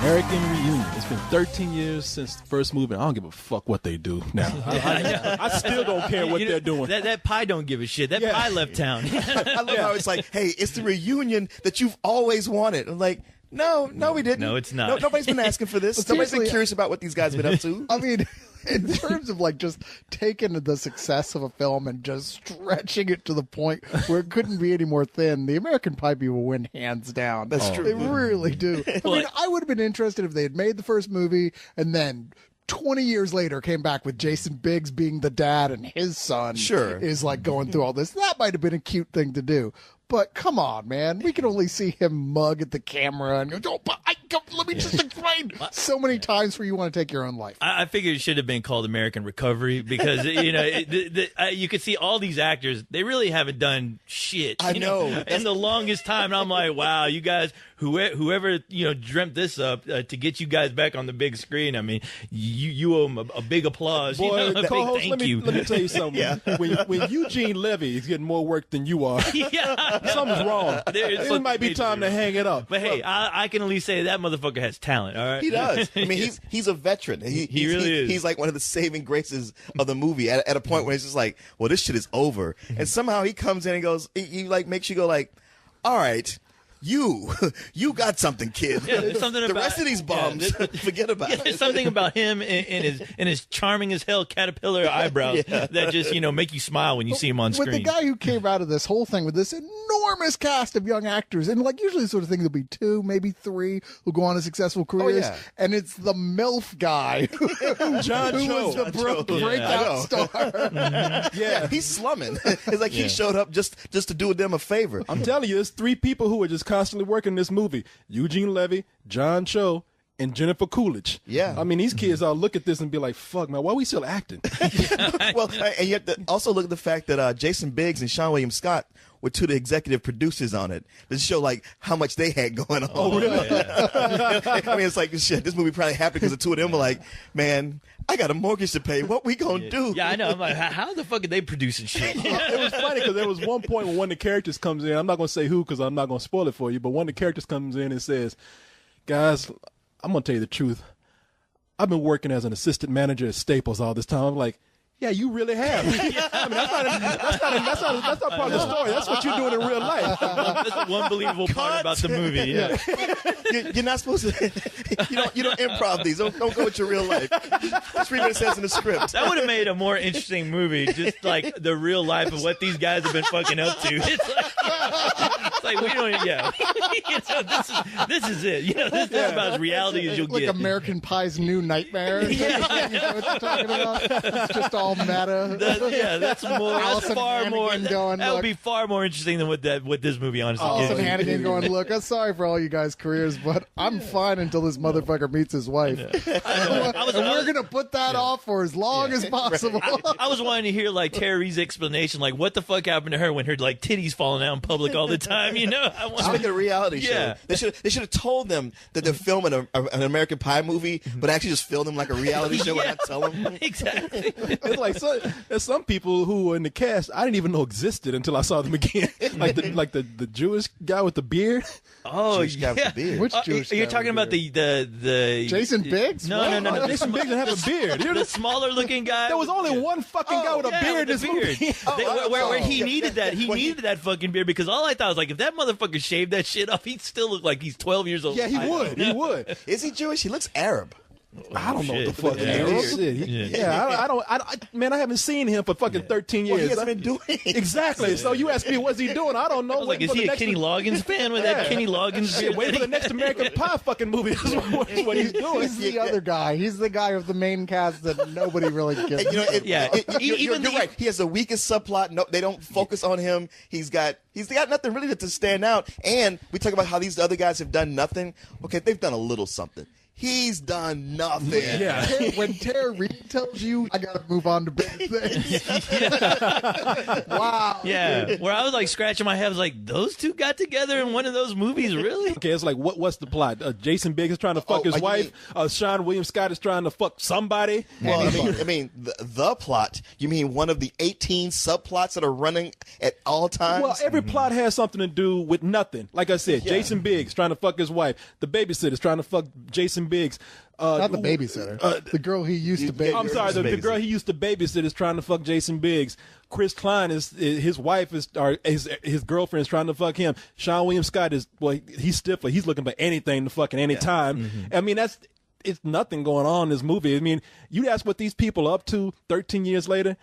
American Reunion. It's been 13 years since the first movie. I don't give a fuck what they do now. I still don't care what they're doing. That pie don't give a shit. That pie left town. I love how it's like, hey, it's the reunion that you've always wanted. I'm like, no, we didn't. No, it's not. Nobody's been asking for this. Nobody's been curious about what these guys have been up to. I mean, in terms of like just taking the success of a film and just stretching it to the point where it couldn't be any more thin, the American Pie people win hands down. That's true. They really do. I mean, I would have been interested if they had made the first movie and then 20 years later came back with Jason Biggs being the dad and his son is like going through all this. That might have been a cute thing to do. But come on, man. We can only see him mug at the camera and go, oh, but let me just explain so many times where you want to take your own life. I figured it should have been called American Recovery because, you could see all these actors, they really haven't done shit. I know. In the longest time. And I'm like, wow, you guys, whoever, dreamt this up to get you guys back on the big screen, I mean, you owe them a big applause. Boy, a big co-host, thank you. Let me tell you something. When Eugene Levy is getting more work than you are, something's wrong. It might be time to hang it up. But hey, I can at least say that motherfucker has talent, all right? He does. I mean, he's a veteran. He really is. He's like one of the saving graces of the movie at a point where it's just like, well, this shit is over. And somehow he comes in and goes, he like makes you go like, all right, you got something, kid. Yeah, something the about, rest of these bums, forget about it. There's something about him and his charming as hell caterpillar eyebrows that just make you smile when you see him on screen. With the guy who came out of this whole thing with this enormous cast of young actors, and like usually the sort of thing there'll be 2, maybe 3 who go on to successful careers, and it's the MILF guy, John who Cho. was the breakout star. Yeah, he's slumming. It's like he showed up just to do them a favor. I'm telling you, there's 3 people who are just constantly working this movie: Eugene Levy, John Cho, and Jennifer Coolidge. Yeah. I mean, these kids all look at this and be like, fuck, man, why are we still acting? Well, and you have to also look at the fact that Jason Biggs and Sean William Scott were 2 of the executive producers on it to show like how much they had going on. Oh, really? I mean, it's like, shit, this movie probably happened because the 2 of them were like, man, I got a mortgage to pay. What we gonna do? Yeah, I know. I'm like, how the fuck are they producing shit? It was funny because there was one point when one of the characters comes in. I'm not going to say who because I'm not going to spoil it for you, but one of the characters comes in and says, guys, I'm going to tell you the truth. I've been working as an assistant manager at Staples all this time. I'm like, yeah, you really have. I mean, that's not part of the story. That's what you're doing in real life. That's the one believable part about the movie. Yeah. You're not supposed to. You don't improv these. Don't go with your real life. Just read what it says in the script. That would have made a more interesting movie, just like the real life of what these guys have been fucking up to. It's like we don't. Yeah, this is it. This is about as reality as you'll like get. American Pie's new nightmare. You know what you're talking about? It's just all meta. That's more. That's Allison far more. Hannigan going, That would look. be far more interesting than what this movie honestly Allison is. Hannigan going, look, I'm sorry for all you guys' careers, but I'm fine until this motherfucker meets his wife. And we're going to put that off for as long as possible. I was wanting to hear like Terry's explanation, like what the fuck happened to her when her like titties falling out in public all the time. Just make it a reality show. They should have told them that they're filming an American Pie movie, but actually just film them like a reality show and not tell them. Exactly. It's like there's some people who were in the cast I didn't even know existed until I saw them again. like the Jewish guy with the beard. Oh, Jewish guy with the beard. Which Jewish You're guy talking with about the Jason Biggs? No. Jason Biggs didn't have a beard. The smaller looking guy. There was only one fucking guy with a beard in this movie. Where he needed that. He needed that fucking beard because all I thought was like, if that motherfucker shaved that shit off, he'd still look like he's 12 years old. Yeah, he would. He would. Is he Jewish? He looks Arab. I don't know what the fuck Yeah. he is. I haven't seen him for fucking 13 years. Well, he hasn't been doing it. Exactly. So you ask me, what's he doing? I don't know. I was like, is he a Kenny Loggins fan with that Kenny Loggins Shit, beard? wait for the next American Pie fucking movie. Is what he's doing. He's the other guy. He's the guy of the main cast that nobody really gives. You're right. He has the weakest subplot. No, they don't focus on him. He's got nothing really to stand out. And we talk about how these other guys have done nothing. Okay, they've done a little something. He's done nothing. Yeah. When Tara Reid tells you, I got to move on to bigger things. Wow. Yeah, where I was like scratching my head, I was like, those two got together in one of those movies, really? Okay, it's like what's the plot? Jason Biggs is trying to fuck his wife. Sean William Scott is trying to fuck somebody. Well, I mean, the plot. You mean one of the 18 subplots that are running at all times? Well, every plot has something to do with nothing. Like I said, Jason Biggs trying to fuck his wife. The babysitter's trying to fuck Jason Biggs. Not the babysitter. The girl he used to babysit. I'm sorry, the girl he used to babysit is trying to fuck Jason Biggs. Chris Klein is his wife or his girlfriend is trying to fuck him. Sean William Scott is he's Stifler. He's looking for anything to fuck at any time. I mean it's nothing going on in this movie. I mean, you ask what these people are up to 13 years later.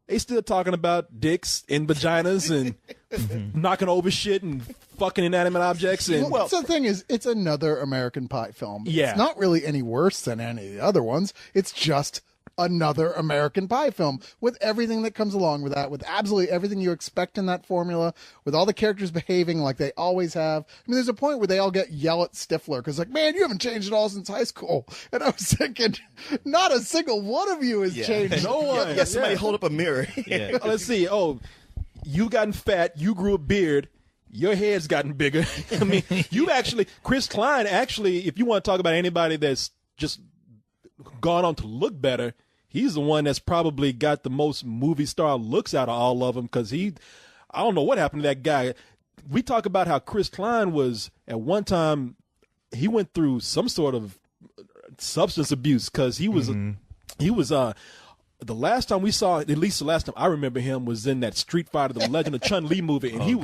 They still talking about dicks and vaginas and knocking over shit and fucking inanimate objects. And Well, the thing is, it's another American Pie film. Yeah. It's not really any worse than any of the other ones. It's just another American Pie film with everything that comes along with that, with absolutely everything you expect in that formula, with all the characters behaving like they always have. I mean, there's a point where they all yell at Stifler because, like, man, you haven't changed at all since high school. And I was thinking, not a single one of you has changed. No one. Yeah, somebody hold up a mirror. Let's see. Oh, you gotten fat. You grew a beard. Your head's gotten bigger. I mean, Chris Klein actually, if you want to talk about anybody that's just gone on to look better, he's the one that's probably got the most movie star looks out of all of them because I don't know what happened to that guy. We talk about how Chris Klein was, at one time, he went through some sort of substance abuse because he was the last time we saw, at least the last time I remember him, was in that Street Fighter: The Legend of Chun-Li movie, and you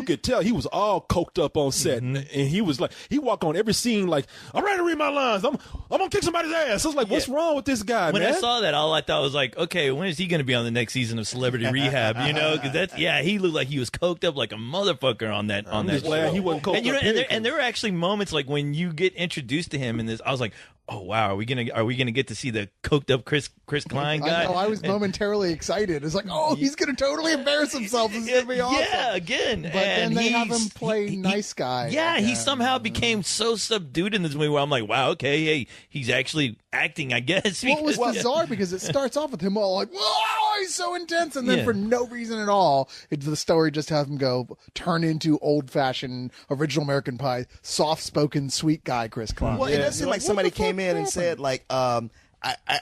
could tell he was all coked up on set, and he was like, he walked on every scene like, I'm ready to read my lines, I'm gonna kick somebody's ass. I was like, what's wrong with this guy, When man? I saw that, all I thought was like, okay, when is he going to be on the next season of Celebrity Rehab? You know, because he looked like he was coked up like a motherfucker on that. Just glad show. he wasn't coked up. And there were actually moments like when you get introduced to him in this, I was like, oh wow, are we gonna get to see the coked up Chris Klein guy? I was momentarily excited. It's like, oh, he's gonna totally embarrass himself. This is gonna be awesome. Yeah, again. But then they have him play nice guy. Yeah, he somehow became so subdued in this movie where I'm like, wow, okay, hey, he's actually acting, I guess. Well, it was bizarre because it starts off with him all like, whoa, he's so intense. And then for no reason at all, the story just has him turn into old-fashioned original American Pie, soft-spoken, sweet guy Chris Klein. Well, it does seem like somebody came in and said, like, I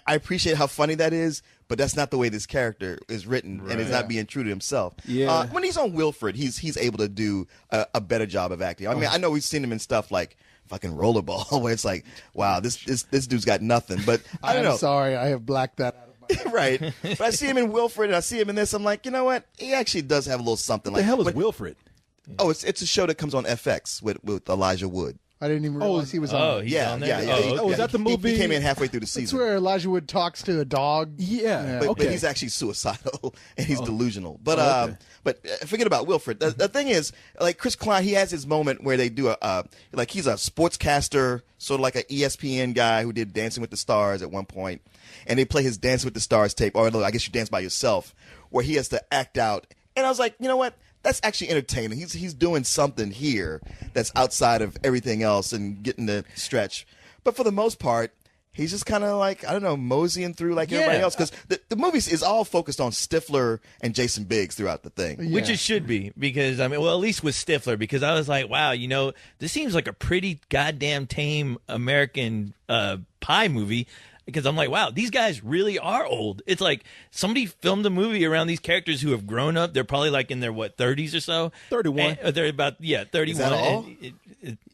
appreciate how funny that is, but that's not the way this character is written, and he's not being true to himself. Yeah. When he's on Wilfred, he's able to do a better job of acting. I mean, I know we've seen him in stuff like fucking Rollerball, where it's like, wow, this dude's got nothing. But I don't know. I'm sorry, I have blacked that out of my Right. But I see him in Wilfred, and I see him in this. I'm like, you know what? He actually does have a little something. What the hell is but- Wilfred? Oh, it's a show that comes on FX with Elijah Wood. I didn't even realize he was on. Oh, it. he's on there? Oh, is that the movie? He came in halfway through the It's season. where Elijah Wood talks to a dog. Yeah. But Okay. he's actually suicidal and he's delusional. But forget about Wilfred. The thing is, like Chris Klein, he has his moment where they do like he's a sportscaster, sort of like an ESPN guy who did Dancing with the Stars at one point, and they play his Dancing with the Stars tape, or I guess you dance by yourself, where he has to act out. And I was like, you know what? That's actually entertaining. He's doing something here that's outside of everything else and getting the stretch. But for the most part, he's just kind of like, I don't know, moseying through like everybody else. Because the movie is all focused on Stifler and Jason Biggs throughout the thing. Which it should be, because, I mean, well, at least with Stifler, because I was like, wow, you know, this seems like a pretty goddamn tame American Pie movie. Because I'm like, wow, these guys really are old. It's like somebody filmed a movie around these characters who have grown up. They're probably like in their, 30s or so? 31. They're about, 31. Is that all?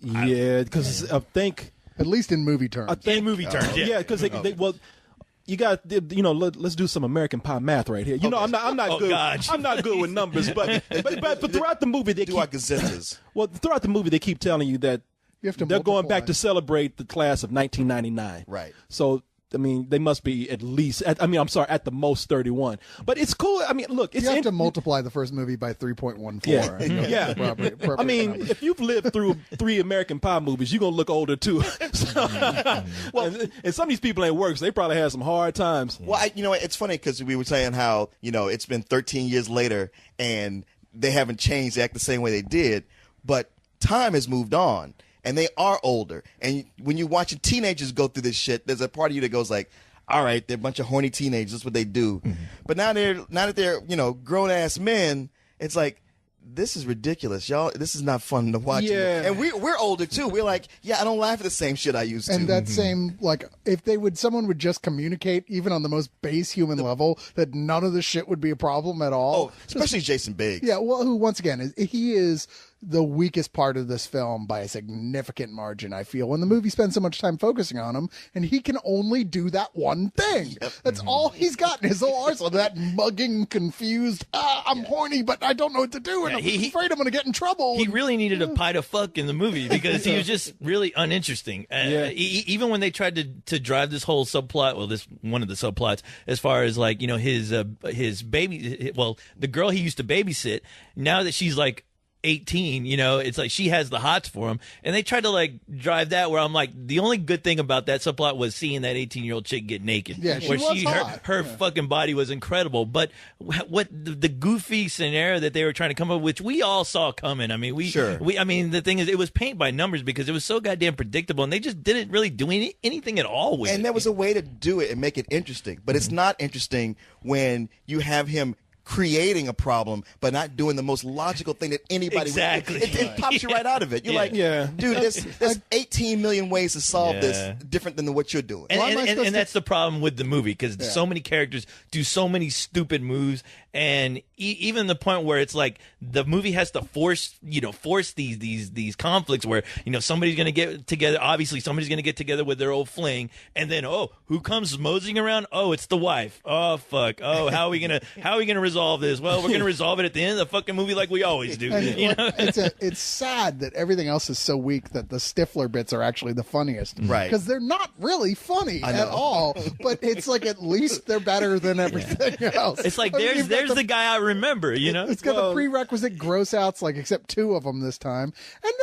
Yeah, because I think... At least in movie terms. In movie terms, Yeah, because you got, let's do some American Pie math right here. You know, I'm not Oh, good. God. I'm not good with numbers, but throughout the movie they Do our keep gazetas. throughout the movie they keep telling you that You have to they're going multiply. back to celebrate the class of 1999. Right. So I mean, they must be at least. At the most 31. But it's cool. I mean, look, it's You have to multiply the first movie by 3.14. Yeah. Yeah. Yeah. I mean, if you've lived through 3 American Pie movies, you're going to look older too. And some of these people ain't work, so they probably had some hard times. Well, it's funny because we were saying how, it's been 13 years later and they haven't changed. They act the same way they did. But time has moved on. and they are older. And when you're watching teenagers go through this shit, there's a part of you that goes like, all right, they're a bunch of horny teenagers. That's what they do. But now that they're grown ass men, it's like, this is ridiculous, y'all. This is not fun to watch. Yeah. And we're older too. We're like, yeah, I don't laugh at the same shit I used to. And that same, like, if someone would just communicate, even on the most base human level, that none of the shit would be a problem at all. Oh, especially Jason Biggs. Yeah, well, who once again he is the weakest part of this film by a significant margin, I feel, when the movie spends so much time focusing on him, and he can only do that one thing. That's all he's got in his whole arsenal. That mugging, confused, I'm horny, but I don't know what to do, and I'm afraid I'm going to get in trouble. He really needed a pie to fuck in the movie because he was just really uninteresting. Even when they tried to drive this whole subplot, well, this one of the subplots, as far as like, his baby, well, the girl he used to babysit, now that she's like 18, it's like she has the hots for him, and they tried to like drive that where I'm like, the only good thing about that subplot was seeing that 18-year-old chick get naked. Yeah, she where was hot. her fucking body was incredible. But what the goofy scenario that they were trying to come up with, which we all saw coming. I mean, the thing is, it was paint by numbers because it was so goddamn predictable, and they just didn't really do anything at all with it. And there was a way to do it and make it interesting, but it's not interesting when you have him creating a problem but not doing the most logical thing that anybody would do. It pops you right out of it. You're like, dude, there's 18 million ways to solve this different than what you're doing. And that's the problem with the movie, because so many characters do so many stupid moves, and even the point where it's like the movie has to force these conflicts where somebody's gonna get together. Obviously, somebody's gonna get together with their old fling, and then who comes moseying around? Oh, it's the wife. Oh fuck. Oh, how are we gonna resolve this? Well, we're gonna resolve it at the end of the fucking movie like we always do. It's sad that everything else is so weak that the Stifler bits are actually the funniest, right? Because they're not really funny at all. But it's like at least they're better than everything else. It's like there's the guy I remember. It's got the prerequisite gross outs, like except 2 of them this time. And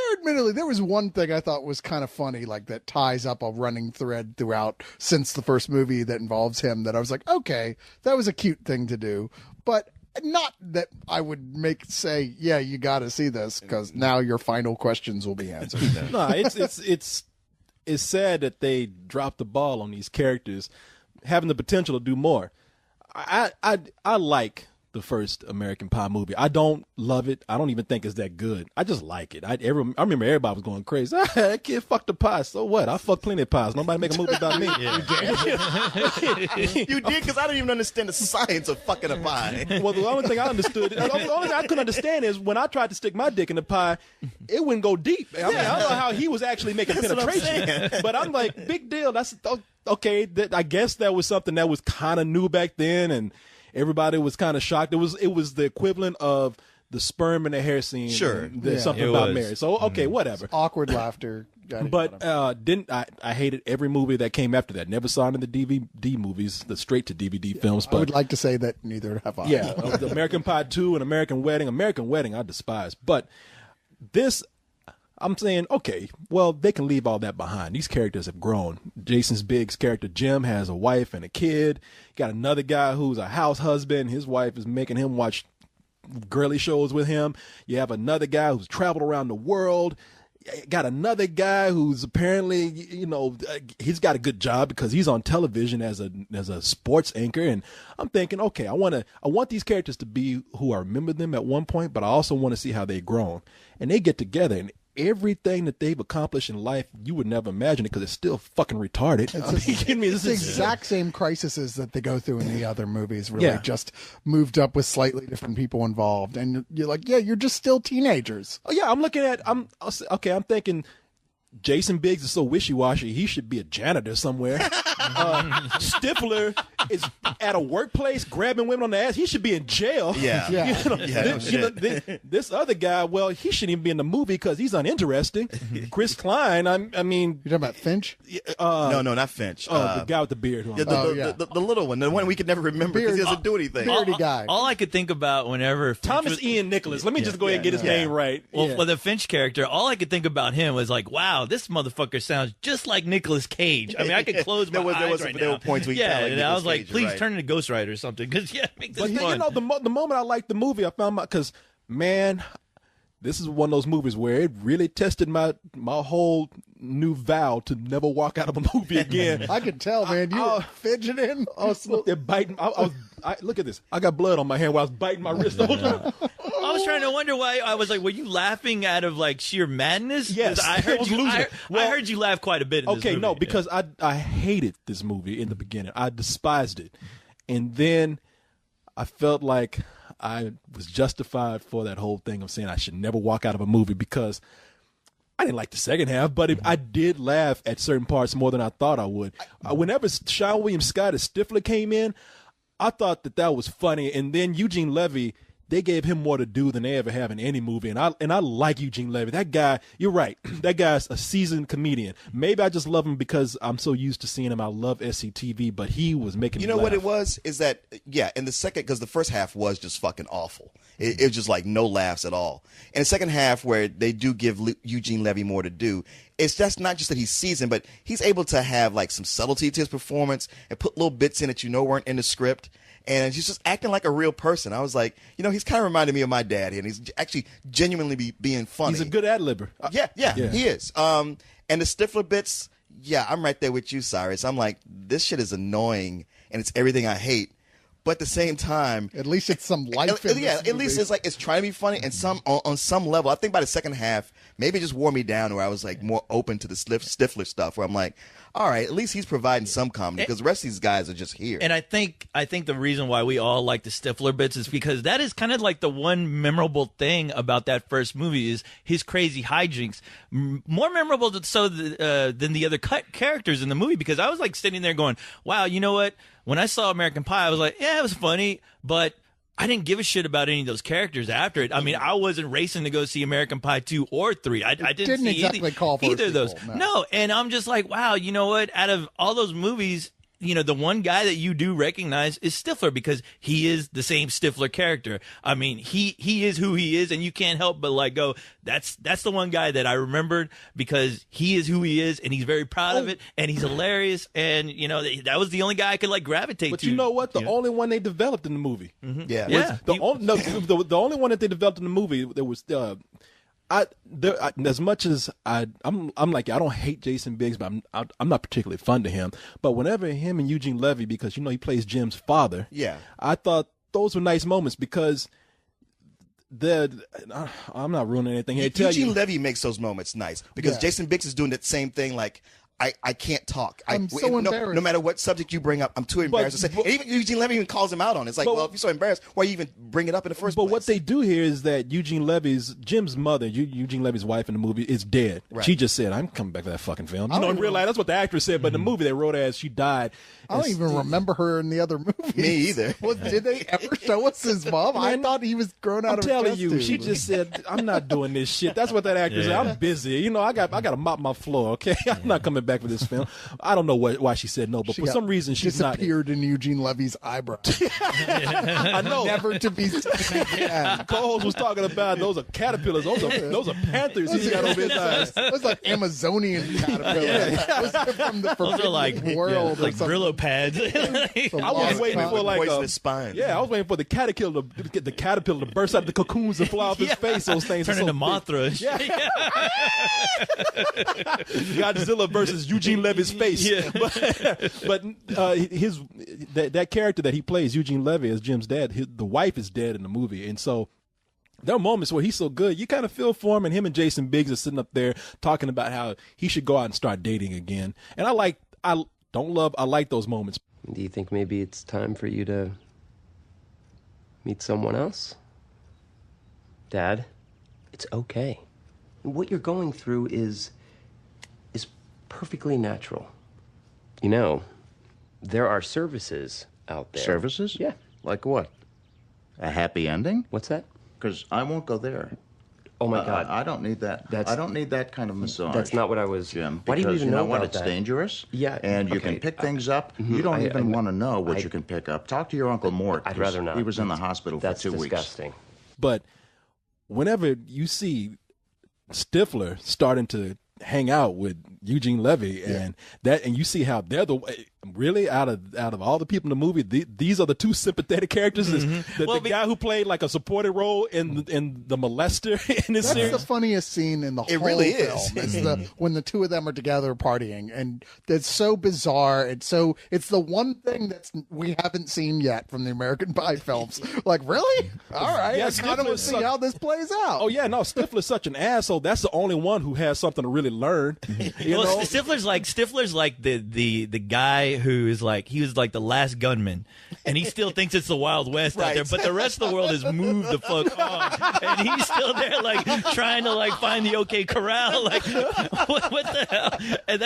there was one thing I thought was kind of funny, like that ties up a running thread throughout since the first movie that involves him. That I was like, okay, that was a cute thing to do, but not that I would say, yeah, you got to see this because now your final questions will be answered. No, it's sad that they dropped the ball on these characters, having the potential to do more. I like the first American Pie movie. I don't love it. I don't even think it's that good. I just like it. I remember everybody was going crazy. That kid fucked a pie. So what? I fucked plenty of pies. Nobody make a movie about me. You did, because I don't even understand the science of fucking a pie. Well, the only thing I understood, the only thing I couldn't understand is when I tried to stick my dick in the pie, it wouldn't go deep. I mean, I don't know how he was actually making penetration. But I'm like, big deal. That's okay. I guess that was something that was kind of new back then, and everybody was kind of shocked. It was the equivalent of the sperm and the hair scene. Sure. Something about Mary. So, okay, whatever. Awkward laughter. But I hated every movie that came after that. Never saw it in the DVD movies, the straight-to-DVD films. But I would like to say that neither have I. Yeah, the American Pie 2 and American Wedding I despise. But this, I'm saying, okay, well, they can leave all that behind. These characters have grown. Jason Biggs' character, Jim, has a wife and a kid. Got another guy who's a house husband. His wife is making him watch girly shows with him. You have another guy who's traveled around the world. Got another guy who's apparently, he's got a good job because he's on television as a sports anchor. And I'm thinking, okay, I want these characters to be who I remember them at one point, but I also want to see how they've grown. And they get together, and everything that they've accomplished in life, you would never imagine it because it's still fucking retarded. It's the exact same crises that they go through in the other movies, really, just moved up with slightly different people involved. And you're like, yeah, you're just still teenagers. Oh, yeah, I'm thinking Jason Biggs is so wishy-washy, he should be a janitor somewhere. Stifler is at a workplace grabbing women on the ass. He should be in jail. Yeah. This other guy, well, he shouldn't even be in the movie because he's uninteresting. Chris Klein, I mean... You're talking about Finch? No, not Finch. The guy with the beard. The little one, the one we could never remember because he doesn't do anything. Beardy guy. All I could think about whenever... Thomas Ian Nicholas. Let me just go ahead and get his name right. Well, for the Finch character, all I could think about him was like, wow, this motherfucker sounds just like Nicolas Cage. I mean, I could close my eyes right now. There were points where and I was like, please turn into Ghost Rider or something, because make this fun. The moment I liked the movie, I found out because, man, this is one of those movies where it really tested my whole new vow to never walk out of a movie again. I could tell, man. You were fidgeting. I was there biting. Look at this. I got blood on my hand while I was biting my wrist the whole time. I was trying to wonder why. I was like, were you laughing out of like sheer madness? Yes, I heard was you. losing. I heard you laugh quite a bit. In this movie. No, because I hated this movie in the beginning. I despised it, and then I felt like I was justified for that whole thing of saying I should never walk out of a movie because I didn't like the second half, but I did laugh at certain parts more than I thought I would. Whenever Sean William Scott as Stifler came in, I thought that was funny, and then Eugene Levy, they gave him more to do than they ever have in any movie, and I like Eugene Levy. That guy, you're right, that guy's a seasoned comedian. Maybe I just love him because I'm so used to seeing him. I love SCTV, but he was making me laugh. What it was is that, in the second, because the first half was just fucking awful. It was just like no laughs at all. In the second half, where they do give Eugene Levy more to do, it's just not just that he's seasoned, but he's able to have like some subtlety to his performance and put little bits in that weren't in the script. And he's just acting like a real person. I was like, he's kind of reminded me of my dad, and he's actually genuinely being funny. He's a good ad-libber. Yeah, he is. And the Stifler bits, I'm right there with you, Cyrus. I'm like, this shit is annoying, and it's everything I hate. But at the same time, at least it's some life. At least it's like it's trying to be funny, and on some level, I think by the second half, maybe it just wore me down, where I was like more open to the Stifler stuff, where I'm like, all right, at least he's providing some comedy, because the rest of these guys are just here. And I think the reason why we all like the Stifler bits is because that is kind of like the one memorable thing about that first movie is his crazy hijinks. More memorable than the other characters in the movie, because I was like sitting there going, wow, you know what? When I saw American Pie, I was like, yeah, it was funny, but I didn't give a shit about any of those characters after it. I mean, I wasn't racing to go see American Pie 2 or 3. I didn't see exactly call for either of those. Sequel, no, and I'm just like, wow, you know what? Out of all those movies, the one guy that you do recognize is Stifler, because he is the same Stifler character. I mean, he is who he is, and you can't help but like go, that's the one guy that I remembered, because he is who he is, and he's very proud of it, and he's hilarious, and that was the only guy I could like gravitate to. But you know what? The only one they developed in the movie. Mm-hmm. Yeah. The only one that they developed in the movie, there was as much as I'm like, I don't hate Jason Biggs, but I'm not particularly fond of him. But whenever him and Eugene Levy, because he plays Jim's father, I thought those were nice moments, because I'm not ruining anything here. Eugene Levy makes those moments nice, because Jason Biggs is doing that same thing, like, I can't talk. I'm so embarrassed. No matter what subject you bring up, I'm too embarrassed to say. And even Eugene Levy even calls him out on it. It's like, well, if you're so embarrassed, why you even bring it up in the first place? But what they do here is that Jim's mother, Eugene Levy's wife in the movie, is dead. Right. She just said, I'm coming back for that fucking film. In real life, that's what the actress said, but in the movie they wrote as she died. I don't even remember her in the other movies. Me either. Did they ever show us his mom? I thought he was grown out of I'm telling chest you, tube. she just said, I'm not doing this shit. That's what that actress said. I'm busy. I got to mop my floor, okay? I'm not coming back for this film. I don't know why she said no, but for some reason she's disappeared in Eugene Levy's eyebrow. I know. Never to be seen again. Cole was talking about those are caterpillars. Those are panthers he got over his eyes. Those like Amazonian caterpillars. Those are from the those are like world, like Brillo pads. I was waiting for like poisonous spine. Yeah, I was waiting for the caterpillar to burst out of the cocoons and fly off his face. Those things turn are so into Mothra. Godzilla versus Eugene Levy's face. Yeah. But that character that he plays, Eugene Levy, as Jim's dad, the wife is dead in the movie, and so there are moments where he's so good, you kind of feel for him, and him and Jason Biggs are sitting up there talking about how he should go out and start dating again. And I like those moments. Do you think maybe it's time for you to meet someone else? Dad, it's okay. What you're going through is perfectly natural. There are services out there. Services? Yeah. Like what? A happy ending? What's that? Because I won't go there. Oh my God! I don't need that. I don't need that kind of massage. That's not what I was. Jim. Why do you even know what? about It's that? dangerous. Yeah. And you can pick things up. You don't even want to know what you can pick up. Talk to your Uncle Mort. I'd rather not. He was in the hospital for 2 weeks. That's disgusting. But whenever you see Stifler starting to hang out with Eugene Levy and you see how they're really, out of all the people in the movie, these are the two sympathetic characters. The guy who played like a supporting role in the molester in this series. That's the funniest scene in the whole film. Really is when the two of them are together partying, and it's so bizarre. It's the one thing we haven't seen yet from the American Pie films. Like, really? All right, Yeah, I kind of want to see how this plays out. Oh yeah, no, Stifler's such an asshole. That's the only one who has something to really learn. You know? Stifler's like the guy who is like, he was like the last gunman, and he still thinks it's the Wild West out there, but the rest of the world has moved the fuck on, and he's still there like trying to like find the OK Corral. Like, what the hell? And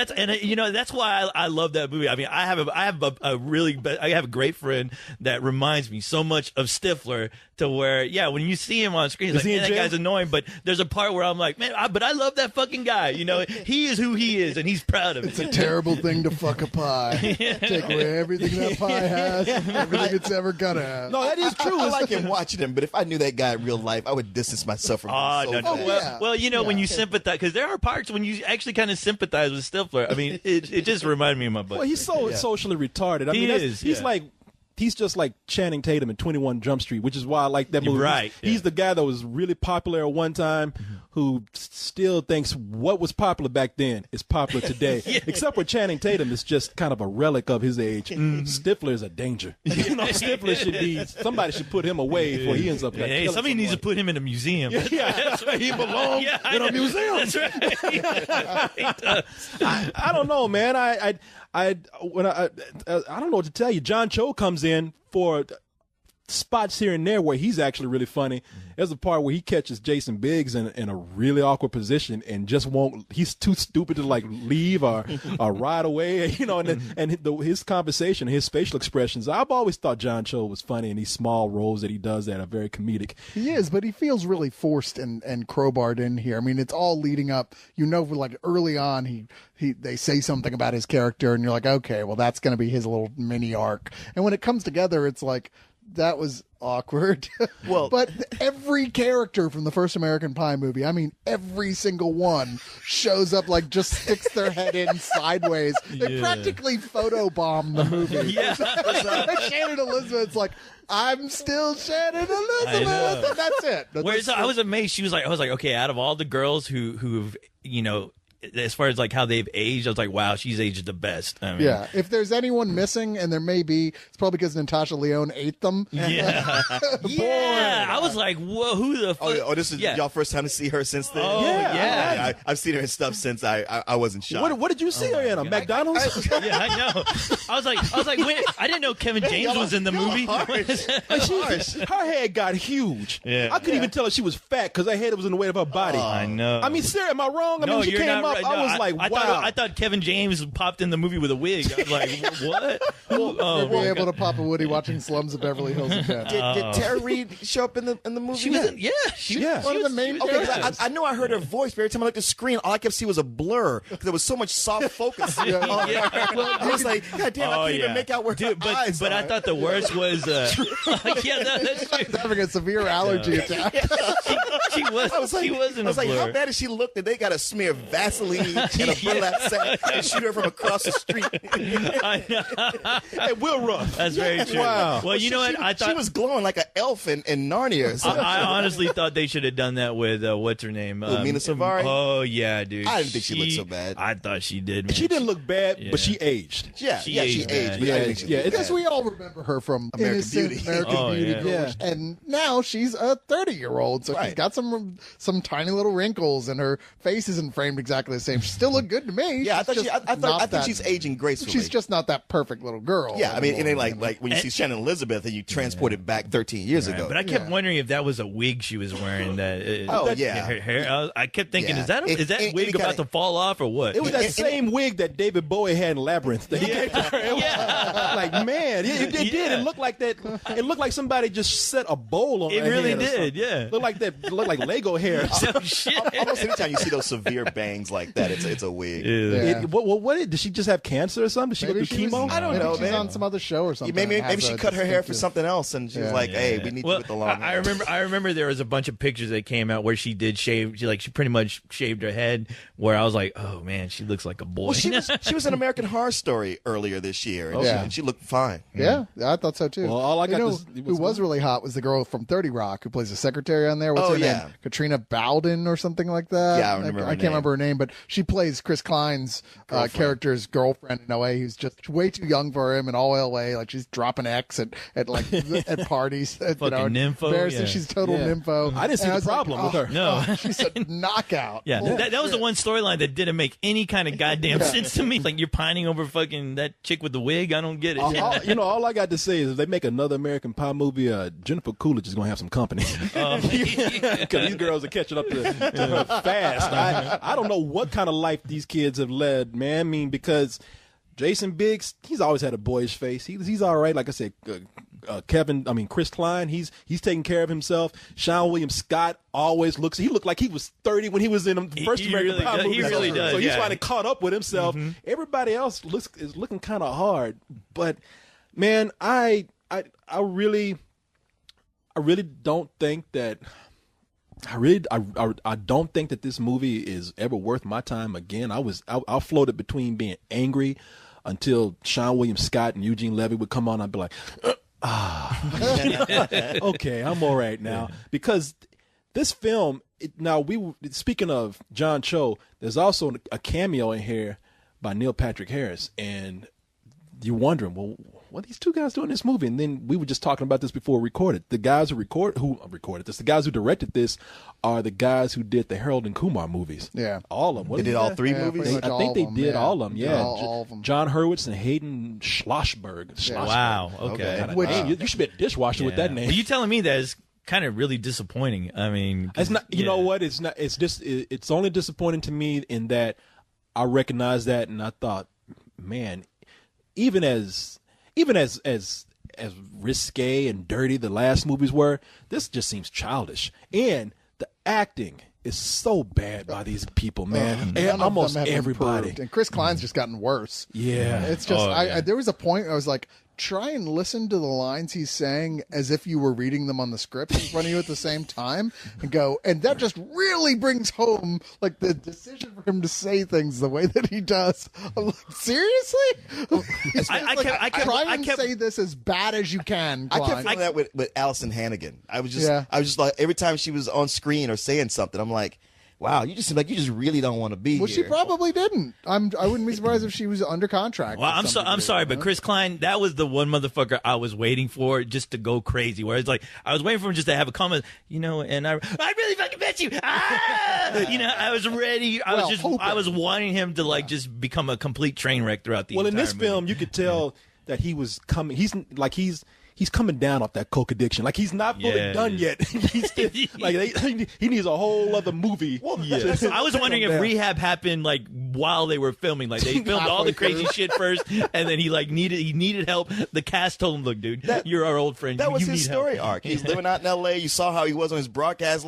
that's why I love that movie. I mean, I have a great friend that reminds me so much of Stifler, to where, yeah, when you see him on screen, it's like, man, that guy's annoying. But there's a part where I'm like, man, but I love that fucking guy. You know, he is who he is, and he's proud of it. It's a terrible thing to fuck a pie. Take away everything that pie has, everything it's ever gonna have. No, that is true. I like him watching him, but if I knew that guy in real life, I would distance myself from him. No. Well, you know, when you sympathize, because there are parts when you actually kind of sympathize with Stifler. I mean, it just reminded me of my buddy. Well, he's so socially retarded. I mean, he's like. He's just like Channing Tatum in 21 Jump Street, which is why I like that movie. Right. He's the guy that was really popular at one time, who still thinks what was popular back then is popular today. Except for Channing Tatum is just kind of a relic of his age. Stifler is a danger. You know, Stifler somebody should put him away before he ends up like Hey, somebody needs to put him in a museum. That's right. He belongs in a museum. That's right. I don't know, man. I don't know what to tell you. John Cho comes in for spots here and there where he's actually really funny. There's a part where he catches Jason Biggs in a really awkward position and just won't. He's too stupid to like leave or ride away. You know, his conversation, his facial expressions. I've always thought John Cho was funny in these small roles that he does that are very comedic. He is, but he feels really forced and crowbarred in here. I mean, it's all leading up. You know, like early on, they say something about his character, and you're like, okay, well, that's going to be his little mini arc. And when it comes together, it's like, that was awkward. Well, but every character from the first American Pie movie, I mean, every single one shows up, like, just sticks their head in sideways. They practically photobomb the movie. Shannon Elizabeth's like, I'm still Shannon Elizabeth, and that's it. I was amazed. I was like, okay, out of all the girls who've, you know, as far as like how they've aged, I was like, wow, she's aged the best. I mean, yeah, if there's anyone missing, and there may be, it's probably because Natasha Lyonne ate them. Yeah. Yeah. I was like, whoa, who the fuck? Oh, this is y'all first time to see her since then? Oh, yeah. I've seen her in stuff since I wasn't shocked. What did you see her in? A McDonald's? Yeah, I know. I was like, wait, I didn't know Kevin James was in the movie. Her head got huge. Yeah. I couldn't even tell her she was fat because her head was in the way of her body. I know. I mean, Sarah, am I wrong? I mean, she came up. I was like, wow. I thought Kevin James popped in the movie with a wig. I was like, what? We'll be able to pop a Woody watching Slums of Beverly Hills again. Did Tara Reid show up in the movie? She was one of the main characters. I know I heard her voice, but every time I looked at the screen, all I kept seeing was a blur because there was so much soft focus. I was like, God damn, I can't even make out where her eyes But are. I thought the worst was, that's true. Having a severe allergy attack. She wasn't I was a like, blur. how bad did she look that they got to smear Vaseline in a burlap sack and shoot her from across the street? Hey, Will Ruff. That's very true. Wow. Well, you know what? I thought she was glowing like an elf in Narnia. So. I honestly thought they should have done that with what's her name? Mina Savari? Oh yeah, dude. I didn't think she looked so bad. I thought she did. Man. She didn't look bad, but she aged. Yeah, she aged. But I didn't think she looked Because bad. we all remember her from American Innocent Beauty. American Beauty. Yeah. And now she's a 30-year-old, so she's got some tiny little wrinkles, and her face isn't framed exactly the same. She still looked good to me. Yeah, She's I think she's aging gracefully. She's just not that perfect little girl. Yeah, I mean, and then like when you see Shannon Elizabeth and you transport it back 13 years ago. But I kept wondering if that was a wig she was wearing. Her hair. I kept thinking, is that wig about to fall off or what? It was that same wig that David Bowie had in Labyrinth. That he gave to her. Like, man, it did. It looked like that. It looked like somebody just set a bowl on. It really did. Looked like Lego hair. So shit. Almost anytime you see those severe bangs like that. It's a wig. What did she just have cancer or something? Did she go through chemo? I don't know, she's man. on some other show or something. Maybe she cut her hair for something else, and she was like, "Hey, we need you with the long hair." I remember there was a bunch of pictures that came out where she did shave. She pretty much shaved her head. Where I was like, "Oh man, she looks like a boy." Well, she was in American Horror Story earlier this year, and she looked fine. Yeah, I thought so too. Well, all I got who was really hot was the girl from 30 Rock who plays the secretary on there. What's her name? Katrina Bowden or something like that. Yeah, I can't remember her name, but she plays Chris Klein's character's girlfriend in OA, who's just way too young for him in all LA. Like she's dropping X at like at parties. Fucking nympho. Yeah. She's total nympho. I didn't see the problem with her. No, she's a knockout. Yeah, that was the one storyline that didn't make any kind of goddamn sense to me. Like you're pining over fucking that chick with the wig. I don't get it. All I got to say is if they make another American Pie movie, Jennifer Coolidge is gonna have some company because these girls are catching up to her fast. I don't know what kind of life these kids have led, man. I mean, because Jason Biggs, he's always had a boyish face. He's all right. Like I said, Chris Klein, he's taking care of himself. Sean William Scott always looked like he was 30 when he was in the first American Pie movie. He really does. So he's finally caught up with himself. Everybody else is looking kind of hard, but man, I really don't think that. I don't think that this movie is ever worth my time again. I floated between being angry until Sean William Scott and Eugene Levy would come on. I'd be like, okay, I'm all right now. Because this film, speaking of John Cho, there's also a cameo in here by Neil Patrick Harris, and you're wondering, well, what are these two guys doing in this movie? And then we were just talking about this before we recorded. The guys who recorded this, the guys who directed this, are the guys who did the Harold and Kumar movies. Yeah, all of them. They did all three movies. I think they did all of them. Yeah, all of them. John Hurwitz and Hayden Schlossberg. Wow. Okay. You should be a dishwasher with that name. Well, you telling me that is kind of really disappointing. I mean, it's not. You know what? It's not. It's just. It's only disappointing to me in that I recognize that, and I thought, man, even as risque and dirty the last movies were, this just seems childish. And the acting is so bad by these people, man. And almost everybody. Improved. And Chris Klein's just gotten worse. Yeah. It's just, there was a point I was like, try and listen to the lines he's saying as if you were reading them on the script in front of you at the same time and go, and that just really brings home like the decision for him to say things the way that he does. I'm like, seriously? I kept say this as bad as you can, Klein. I kept feeling that with Allison Hannigan. I was just like, every time she was on screen or saying something, I'm like, wow, you just seem like you just really don't want to be here. Well, she probably didn't. I wouldn't be surprised if she was under contract. Well, I'm sorry, but Chris Klein, that was the one motherfucker I was waiting for just to go crazy. Where it's like I was waiting for him just to have a comment, and I really fucking bet you. I was ready. I was wanting him to just become a complete train wreck throughout the. Well, in this movie. film, you could tell that he was coming. He's coming down off that coke addiction. Like he's not fully done yet. He's still, he needs a whole other movie. Well, I was wondering if rehab happened while they were filming. Like they filmed all the crazy shit first, and then he needed help. The cast told him, "Look, dude, you're our old friend. That was his story arc. He's living out in L.A. You saw how he was on his broadcast,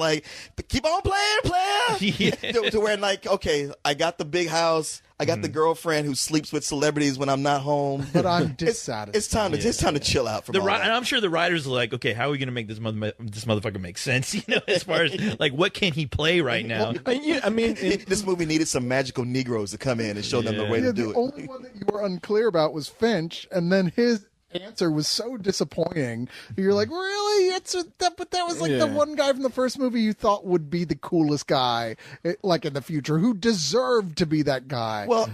keep on playing, player. To where okay, I got the big house. I got the girlfriend who sleeps with celebrities when I'm not home. But I'm dissatisfied. It's time to chill out from all that. And I'm sure the writers are like, okay, how are we going to make this motherfucker make sense? As far as what can he play right now? This movie needed some magical Negroes to come in and show them the way to do it. The only one that you were unclear about was Finch, and then his answer was so disappointing. You're like, really? But that was the one guy from the first movie you thought would be the coolest guy, in the future, who deserved to be that guy. Well,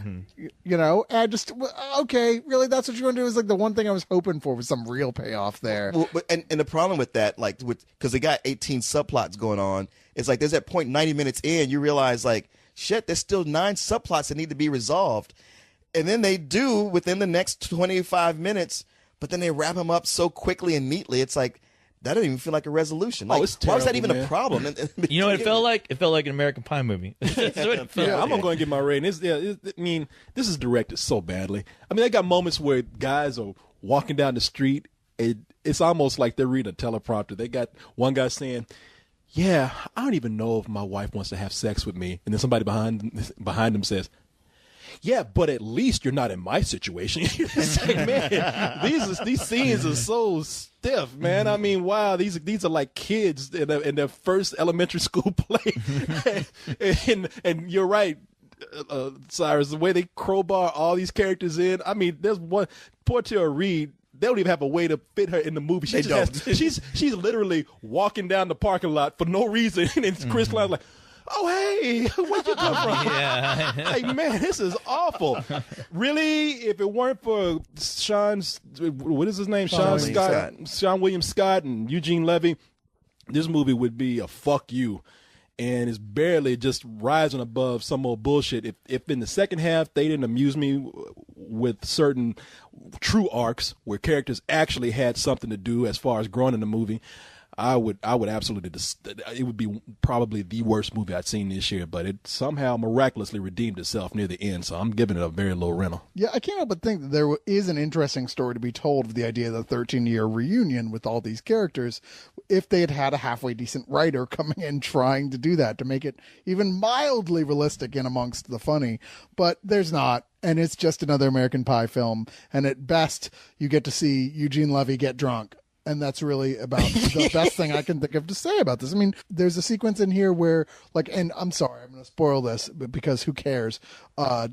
I just okay, really? That's what you're going to do? Is the one thing I was hoping for was some real payoff there. Well, and the problem with that, because they got 18 subplots going on, it's there's that point 90 minutes in, you realize shit, there's still 9 subplots that need to be resolved, and then they do within the next 25 minutes. But then they wrap him up so quickly and neatly. It's that doesn't even feel like a resolution. It's terrible, why was that even a problem? You know what it felt like? It felt like an American Pie movie. That's what it felt like. I'm going to get my rating. This is directed so badly. They got moments where guys are walking down the street. It's almost like they're reading a teleprompter. They got one guy saying, yeah, I don't even know if my wife wants to have sex with me. And then somebody behind him says, yeah, but at least you're not in my situation. It's like, man, these scenes are so stiff, man. I mean, wow, these are like kids in their first elementary school play. and you're right, Cyrus, the way they crowbar all these characters in. I mean, there's one, Portia Reed, they don't even have a way to fit her in the movie. She's literally walking down the parking lot for no reason. And Chris Klein's like, oh, hey, where'd you come from? Yeah. Like, man, this is awful. Really, if it weren't for what is his name? Sean William Scott and Eugene Levy, this movie would be a fuck you. And it's barely just rising above some old bullshit. If in the second half they didn't amuse me with certain true arcs where characters actually had something to do as far as growing in the movie, I would absolutely, it would be probably the worst movie I'd seen this year, but it somehow miraculously redeemed itself near the end, so I'm giving it a very low rental. Yeah, I can't help but think that there is an interesting story to be told of the idea of the 13-year reunion with all these characters, if they had had a halfway decent writer coming in trying to do that, to make it even mildly realistic in amongst the funny, but there's not. And it's just another American Pie film, and at best, you get to see Eugene Levy get drunk. And that's really about the best thing I can think of to say about this. I mean, there's a sequence in here where, like, and I'm sorry, I'm going to spoil this, but because who cares?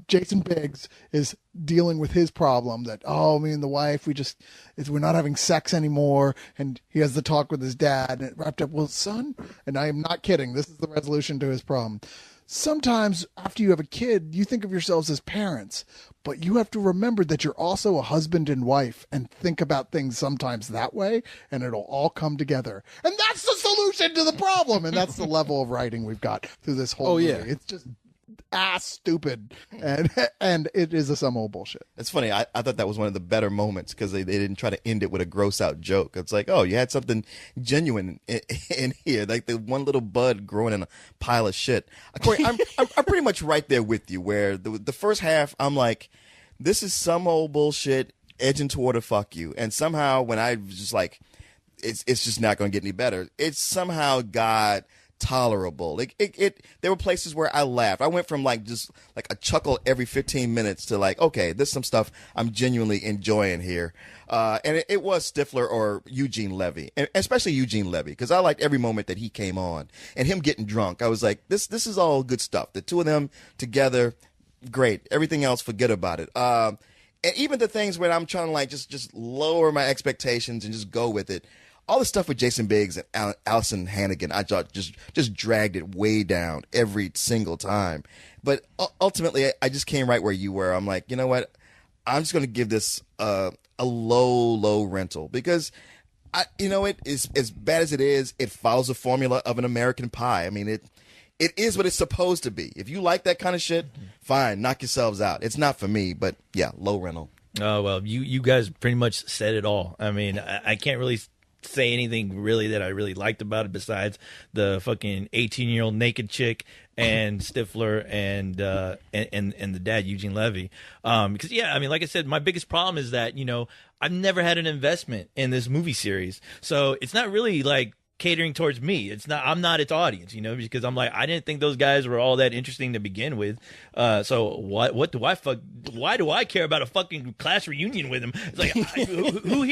Jason Biggs is dealing with his problem that, me and the wife, we're not having sex anymore. And he has the talk with his dad, and it wrapped up, well, son, and I am not kidding, this is the resolution to his problem. Sometimes after you have a kid, you think of yourselves as parents, but you have to remember that you're also a husband and wife and think about things sometimes that way, and it'll all come together. And that's the solution to the problem. And that's the level of writing we've got through this whole movie. Yeah. It's just ass stupid, and it is some old bullshit. It's funny. I thought that was one of the better moments because they didn't try to end it with a gross out joke. It's like, oh, you had something genuine in here, like the one little bud growing in a pile of shit. Corey, I'm pretty much right there with you. Where the first half, I'm like, this is some old bullshit edging toward a fuck you, and somehow when I was just like, it's just not going to get any better. It somehow got tolerable. There were places where I laughed. I went from just a chuckle every 15 minutes to okay, there's some stuff I'm genuinely enjoying here. And it was Stifler or Eugene Levy, and especially Eugene Levy, because I liked every moment that he came on and him getting drunk. I was like, this is all good stuff. The two of them together, great. Everything else, forget about it. And even the things where I'm trying to just lower my expectations and just go with it. All the stuff with Jason Biggs and Allison Hannigan, I thought just dragged it way down every single time. But ultimately, I just came right where you were. I'm like, you know what? I'm just going to give this a low rental because, it is as bad as it is. It follows the formula of an American Pie. I mean, it is what it's supposed to be. If you like that kind of shit, fine, knock yourselves out. It's not for me, but yeah, low rental. Oh well, you guys pretty much said it all. I mean, I can't really say anything really that I really liked about it besides the fucking 18-year-old naked chick and Stifler and the dad Eugene Levy. Because I mean, like I said, my biggest problem is that I've never had an investment in this movie series, so it's not really catering towards me. I'm not its audience, because I'm like, I didn't think those guys were all that interesting to begin with. So what do I why do I care about a fucking class reunion with them? It's like, who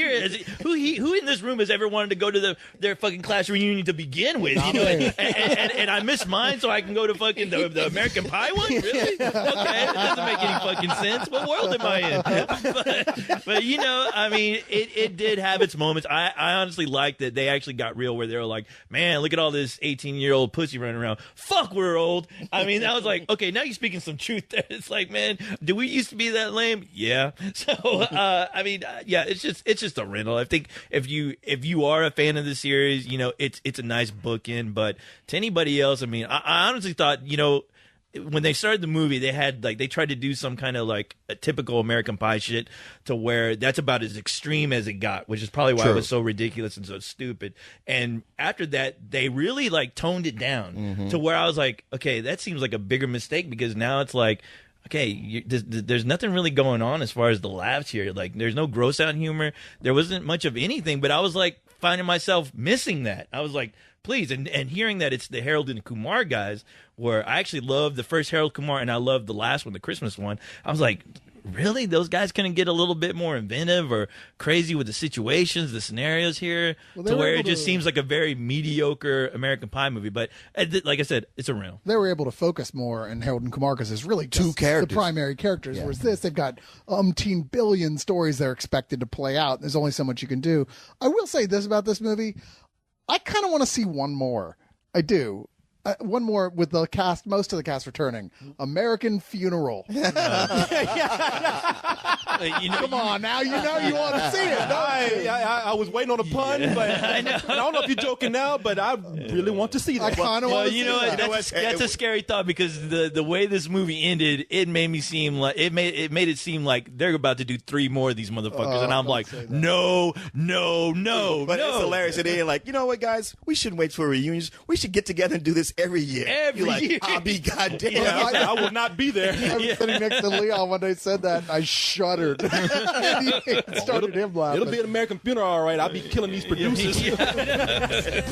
in this room has ever wanted to go to their fucking class reunion to begin with? And I missed mine so I can go to fucking the American Pie one? Really? Okay, that doesn't make any fucking sense. What world am I in? But I mean, it did have its moments. I honestly liked that they actually got real where they're like, man, look at all this 18-year-old pussy running around. Fuck, we're old. I mean, that was like, okay, now you're speaking some truth there. It's like, man, do we used to be that lame? Yeah. So, I mean, yeah, it's just a rental. I think if you are a fan of the series, it's a nice bookend. But to anybody else, I mean, I honestly thought, when they started the movie, they tried to do some kind of a typical American Pie shit to where that's about as extreme as it got, which is probably why it was so ridiculous and so stupid. And after that, they really toned it down to where I was like, okay, that seems like a bigger mistake because now it's like, okay, there's nothing really going on as far as the laughs here. There's no gross out humor. There wasn't much of anything, but I was finding myself missing that. I was like, please. And hearing that it's the Harold and Kumar guys, where I actually love the first Harold Kumar and I love the last one, the Christmas one. I was like, really? Those guys couldn't get a little bit more inventive or crazy with the situations, the scenarios here, to where it just seems like a very mediocre American Pie movie. But like I said, it's a rental. They were able to focus more in Harold and Kumar because there's really just two characters, the primary characters. Whereas this, they've got umpteen billion stories they're expected to play out. There's only so much you can do. I will say this about this movie. I kind of want to see one more. I do. One more with the cast, most of the cast returning. American Funeral. Come on, now you know you want to see it. I was waiting on a pun, but I don't know if you're joking now, but I really want to see that. I kind of want to see it. That's a scary thought because the way this movie ended, it made me seem like it made it seem like they're about to do 3 more of these motherfuckers, and I'm like, no. But it's hilarious at the end. Like, you know what, guys? We shouldn't wait for reunions. We should get together and do this every year. Year. I'll be goddamn. I will not be there. I was sitting next to Leon when they said that, and I shuddered. It started him laughing. It'll be an American Funeral, all right. I'll be killing these producers.